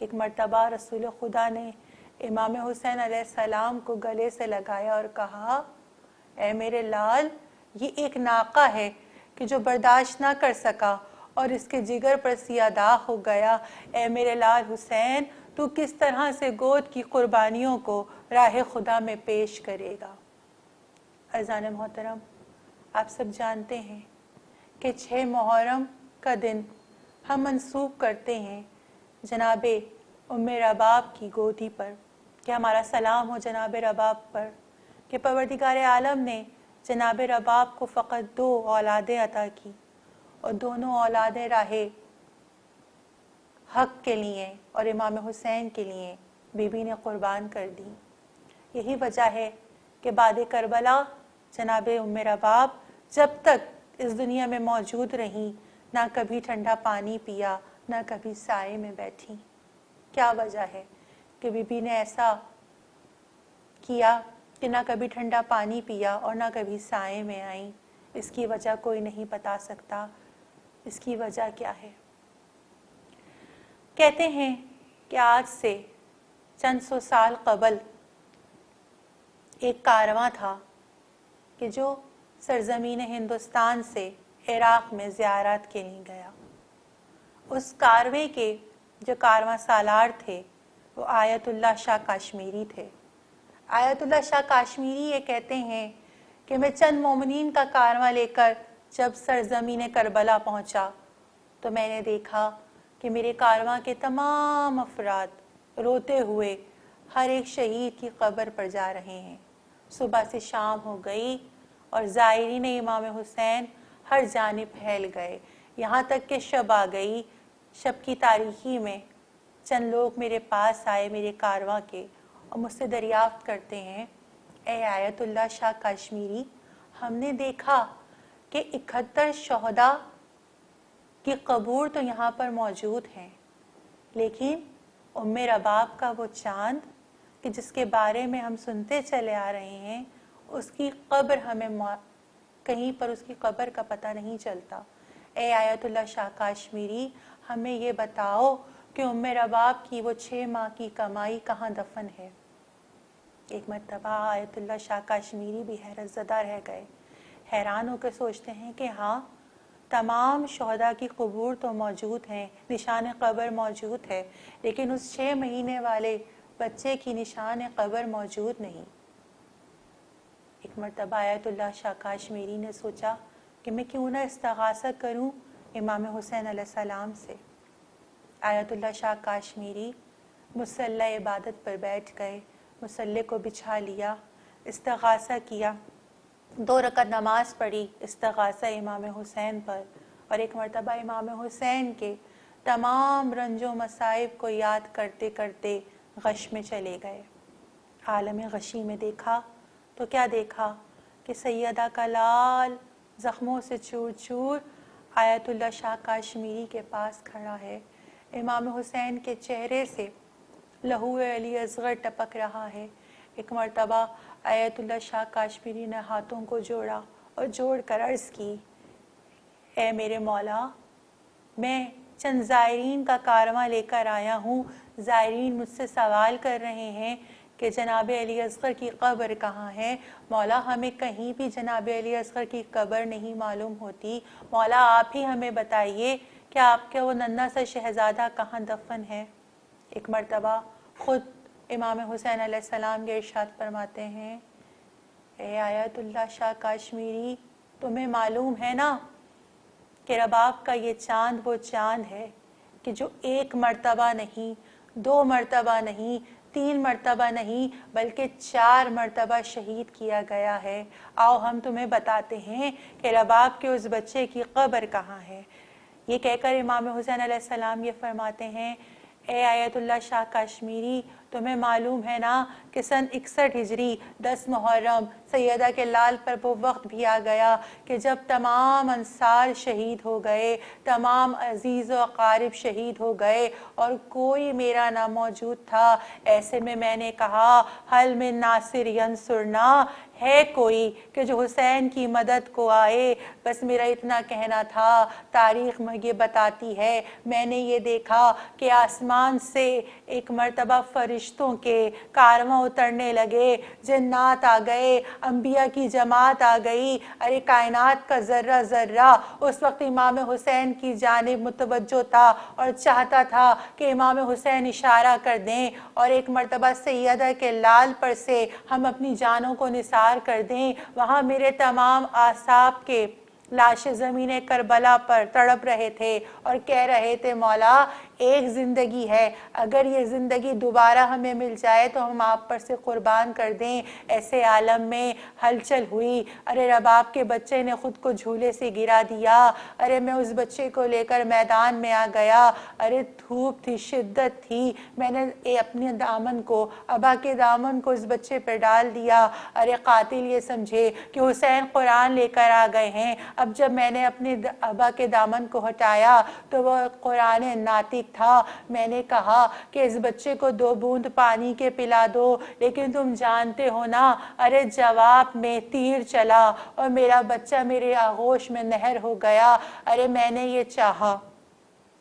ایک مرتبہ رسول خدا نے امام حسین علیہ السلام کو گلے سے لگایا اور کہا، اے میرے لال، یہ ایک ناقہ ہے کہ جو برداشت نہ کر سکا اور اس کے جگر پر سیاہ داغ ہو گیا۔ اے میرے لال حسین، تو کس طرح سے گود کی قربانیوں کو راہ خدا میں پیش کرے گا؟ عزیزان محترم، آپ سب جانتے ہیں کہ 6 محرم کا دن ہم منسوب کرتے ہیں جناب ام رباب کی گودی پر، کہ ہمارا سلام ہو جناب رباب پر، کہ پروردگار عالم نے جناب رباب کو فقط 2 اولادیں عطا کی، اور دونوں اولادیں راہ حق کے لیے اور امام حسین کے لیے بی بی نے قربان کر دی۔ یہی وجہ ہے کہ بعد کربلا جناب ام رباب جب تک اس دنیا میں موجود رہیں، نہ کبھی ٹھنڈا پانی پیا، نہ کبھی سائے میں بیٹھی۔ کیا وجہ ہے کہ بی بی نے ایسا کیا کہ نہ کبھی ٹھنڈا پانی پیا اور نہ کبھی سائے میں آئیں؟ اس کی وجہ کوئی نہیں بتا سکتا۔ اس کی وجہ کیا ہے؟ کہتے ہیں کہ آج سے چند 100 سال قبل ایک کارواں تھا کہ جو سرزمین ہندوستان سے عراق میں زیارت کے لیے گیا۔ اس کاروے کے جو کارواں سالار تھے وہ آیت اللہ شاہ کاشمیری تھے۔ آیت اللہ شاہ کاشمیری یہ کہتے ہیں کہ میں چند مومنین کا کارواں لے کر جب سرزمین کربلا پہنچا تو میں نے دیکھا کہ میرے کارواں کے تمام افراد روتے ہوئے ہر ایک شہید کی قبر پر جا رہے ہیں۔ صبح سے شام ہو گئی اور زائرین امام حسین ہر جانب پھیل گئے، یہاں تک کہ شب آ گئی۔ شب کی تاریکی میں چند لوگ میرے پاس آئے میرے کارواں کے، اور مجھ سے دریافت کرتے ہیں، اے آیت اللہ شاہ کاشمیری، ہم نے دیکھا کہ 71 شہداء کی قبور تو یہاں پر موجود ہیں، لیکن ام رباب کا وہ چاند کہ جس کے بارے میں ہم سنتے چلے آ رہے ہیں، اس کی قبر ہمیں کہیں پر اس کی قبر کا پتہ نہیں چلتا۔ اے آیت اللہ شاہ کاشمیری، ہمیں یہ بتاؤ کہ ام رباب کی وہ 6 ماہ کی کمائی کہاں دفن ہے؟ ایک مرتبہ آیت اللہ شاہ کاشمیری بھی حیرت زدہ رہ گئے، حیران ہو کے سوچتے ہیں کہ ہاں، تمام شہداء کی قبور تو موجود ہیں، نشان قبر موجود ہے، لیکن اس 6 مہینے والے بچے کی نشان قبر موجود نہیں۔ ایک مرتبہ آیت اللہ شاہ کاشمیری نے سوچا کہ میں کیوں نہ استغاثہ کروں امام حسین علیہ السلام سے۔ آیت اللہ شاہ کاشمیری مصلی عبادت پر بیٹھ گئے، مصلی کو بچھا لیا، استغاثہ کیا، 2 رکعت نماز پڑھی استغاثہ امام حسین پر، اور ایک مرتبہ امام حسین کے تمام رنج و مصائب کو یاد کرتے کرتے غش میں چلے گئے۔ عالم غشی میں دیکھا تو کیا دیکھا کہ سیدہ کا لال زخموں سے چور چور آیت اللہ شاہ کاشمیری کے پاس کھڑا ہے۔ امام حسین کے چہرے سے لہو علی اصغر ٹپک رہا ہے۔ ایک مرتبہ آیت اللہ شاہ کاشمیری نے ہاتھوں کو جوڑا اور جوڑ کر عرض کی، اے میرے مولا، میں چند زائرین کا کارواں لے کر آیا ہوں۔ زائرین مجھ سے سوال کر رہے ہیں کہ جناب علی اصغر کی قبر کہاں ہے؟ مولا، ہمیں کہیں بھی جناب علی اصغر کی قبر نہیں معلوم ہوتی۔ مولا، آپ ہی ہمیں بتائیے کہ آپ کے وہ ننھا سا شہزادہ کہاں دفن ہے؟ ایک مرتبہ خود امام حسین علیہ السلام یہ ارشاد فرماتے ہیں، اے آیت اللہ شاہ کاشمیری، تمہیں معلوم ہے نا کہ رباب کا یہ چاند وہ چاند ہے کہ جو 1 مرتبہ نہیں، 2 مرتبہ نہیں، 3 مرتبہ نہیں، بلکہ 4 مرتبہ شہید کیا گیا ہے۔ آؤ ہم تمہیں بتاتے ہیں کہ رباب کے اس بچے کی قبر کہاں ہے۔ یہ کہہ کر امام حسین علیہ السلام یہ فرماتے ہیں، اے آیت اللہ شاہ کاشمیری، تمہیں معلوم ہے نا کہ سن 61 ہجری 10 محرم سیدہ کے لال پر وہ وقت بھی آ گیا کہ جب تمام انصار شہید ہو گئے، تمام عزیز و اقارب شہید ہو گئے اور کوئی میرا نہ موجود تھا۔ ایسے میں نے کہا حل من ناصر ینصرنا، ہے کوئی کہ جو حسین کی مدد کو آئے؟ بس میرا اتنا کہنا تھا۔ تاریخ میں یہ بتاتی ہے میں نے یہ دیکھا کہ آسمان سے ایک مرتبہ فرشتوں کے کارواں اترنے لگے، جنات آ گئے، انبیاء کی جماعت آ گئی، ارے کائنات کا ذرہ ذرہ اس وقت امام حسین کی جانب متوجہ تھا اور چاہتا تھا کہ امام حسین اشارہ کر دیں اور ایک مرتبہ سیدہ کے لال پر سے ہم اپنی جانوں کو نثار کر دیں۔ وہاں میرے تمام اعصاب کے لاشیں زمین کربلا پر تڑپ رہے تھے اور کہہ رہے تھے مولا ایک زندگی ہے، اگر یہ زندگی دوبارہ ہمیں مل جائے تو ہم آپ پر سے قربان کر دیں۔ ایسے عالم میں ہلچل ہوئی، ارے رباب کے بچے نے خود کو جھولے سے گرا دیا، ارے میں اس بچے کو لے کر میدان میں آ گیا، ارے دھوپ تھی، شدت تھی، میں نے اپنے دامن کو، ابا کے دامن کو اس بچے پر ڈال دیا۔ ارے قاتل یہ سمجھے کہ حسین قرآن لے کر آ گئے ہیں۔ اب جب میں نے اپنے ابا کے دامن کو ہٹایا تو وہ قرآن ناطق تھا۔ میں نے کہا کہ اس بچے کو 2 بوند پانی کے پلا دو، لیکن تم جانتے ہو نا، ارے جواب میں تیر چلا اور میرا بچہ میرے آغوش میں نہر ہو گیا۔ ارے میں نے یہ چاہا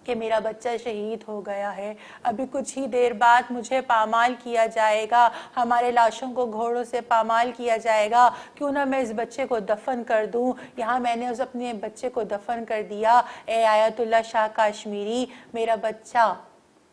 کہ میرا بچہ شہید ہو گیا ہے، ابھی کچھ ہی دیر بعد مجھے پامال کیا جائے گا، ہمارے لاشوں کو گھوڑوں سے پامال کیا جائے گا، کیوں نہ میں اس بچے کو دفن کر دوں۔ یہاں میں نے اس اپنے بچے کو دفن کر دیا۔ اے آیت اللہ شاہ کاشمیری، میرا بچہ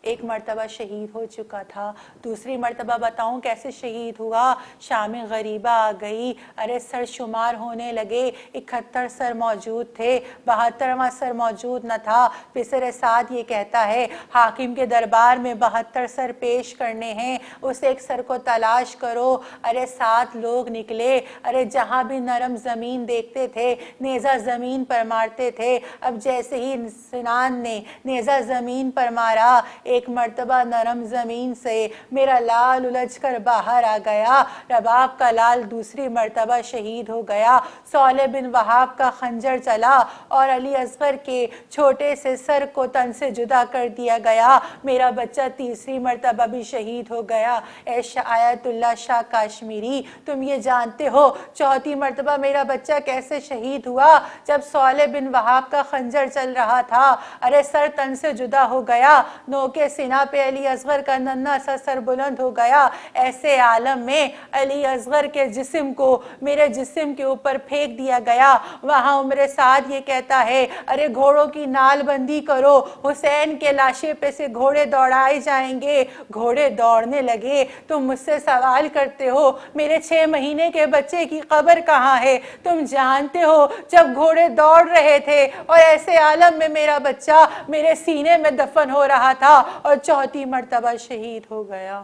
ایک مرتبہ شہید ہو چکا تھا، دوسری مرتبہ بتاؤں کیسے شہید ہوا؟ شام غریبہ آ گئی، ارے سر شمار ہونے لگے، 71 سر موجود تھے، 72واں سر موجود نہ تھا۔ پسر سعد یہ کہتا ہے حاکم کے دربار میں 72 سر پیش کرنے ہیں، اس ایک سر کو تلاش کرو۔ ارے 7 لوگ نکلے، ارے جہاں بھی نرم زمین دیکھتے تھے نیزہ زمین پر مارتے تھے۔ اب جیسے ہی سنان نے نیزہ زمین پر مارا، ایک مرتبہ نرم زمین سے میرا لال الجھ کر باہر آ گیا۔ رباب کا لال دوسری مرتبہ شہید ہو گیا۔ صالح بن وہاب کا خنجر چلا اور علی اصغر کے چھوٹے سے سر کو تن سے جدا کر دیا گیا۔ میرا بچہ تیسری مرتبہ بھی شہید ہو گیا۔ اے آیت اللہ شاہ کاشمیری، تم یہ جانتے ہو چوتھی مرتبہ میرا بچہ کیسے شہید ہوا؟ جب صالح بن وہاب کا خنجر چل رہا تھا، ارے سر تن سے جدا ہو گیا، نوکے سینہ پہ علی اصغر کا ننھا سا سر بلند ہو گیا۔ ایسے عالم میں علی اصغر کے جسم کو میرے جسم کے اوپر پھینک دیا گیا۔ وہاں عمر سعد یہ کہتا ہے ارے گھوڑوں کی نال بندی کرو، حسین کے لاشے پہ سے گھوڑے دوڑائے جائیں گے۔ گھوڑے دوڑنے لگے، تم مجھ سے سوال کرتے ہو میرے 6 مہینے کے بچے کی قبر کہاں ہے؟ تم جانتے ہو جب گھوڑے دوڑ رہے تھے اور ایسے عالم میں میرا بچہ میرے سینے میں دفن ہو رہا تھا اور چوتھی مرتبہ شہید ہو گیا۔